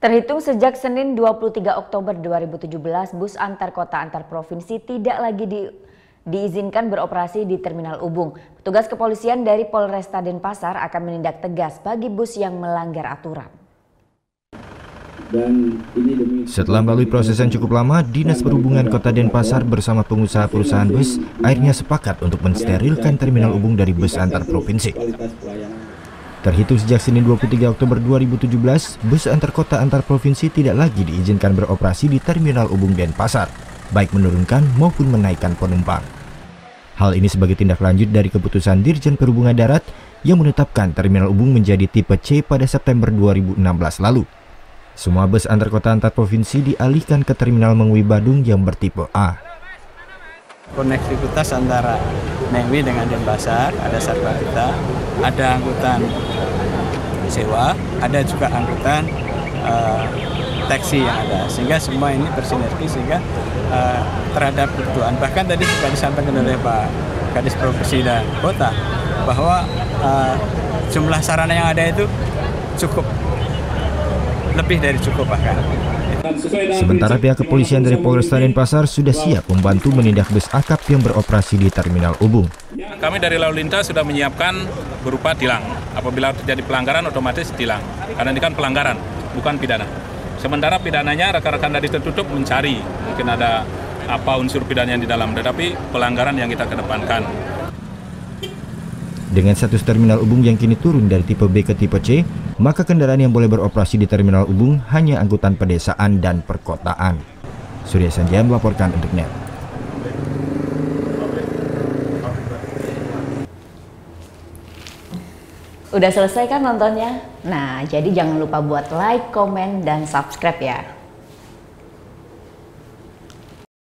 Terhitung sejak Senin 23 Oktober 2017, bus antar kota antar provinsi tidak lagi diizinkan beroperasi di Terminal Ubung. Petugas kepolisian dari Polresta Denpasar akan menindak tegas bagi bus yang melanggar aturan. Setelah melalui proses yang cukup lama, Dinas Perhubungan Kota Denpasar bersama pengusaha perusahaan bus akhirnya sepakat untuk mensterilkan Terminal Ubung dari bus antar provinsi. Terhitung sejak Senin 23 Oktober 2017, bus antar kota antar provinsi tidak lagi diizinkan beroperasi di Terminal Ubung Denpasar, baik menurunkan maupun menaikkan penumpang. Hal ini sebagai tindak lanjut dari keputusan Dirjen Perhubungan Darat yang menetapkan Terminal Ubung menjadi tipe C pada September 2016 lalu. Semua bus antar kota antar provinsi dialihkan ke Terminal Mengwi Badung yang bertipe A. Konektivitas antara Mengwi dengan Denpasar, ada sarana kita, ada angkutan sewa, ada juga angkutan taksi yang ada, sehingga semua ini bersinergi sehingga terhadap kebutuhan. Bahkan tadi juga disampaikan oleh Pak Kadis Provinsi dan Kota bahwa jumlah sarana yang ada itu cukup, lebih dari cukup bahkan. Sementara pihak kepolisian dari Polresta Denpasar sudah siap membantu menindak bus akap yang beroperasi di Terminal Ubung. Kami dari lalu lintas sudah menyiapkan berupa tilang. Apabila terjadi pelanggaran otomatis tilang. Karena ini kan pelanggaran, bukan pidana. Sementara pidananya rekan-rekan dari tertutup mencari. Mungkin ada apa unsur pidana yang di dalam, tetapi pelanggaran yang kita kedepankan. Dengan status Terminal Ubung yang kini turun dari tipe B ke tipe C, maka kendaraan yang boleh beroperasi di Terminal Ubung hanya angkutan pedesaan dan perkotaan. Surya Sanjaya melaporkan untuk NET. Udah selesai kan nontonnya? Nah, jadi jangan lupa buat like, komen, dan subscribe ya.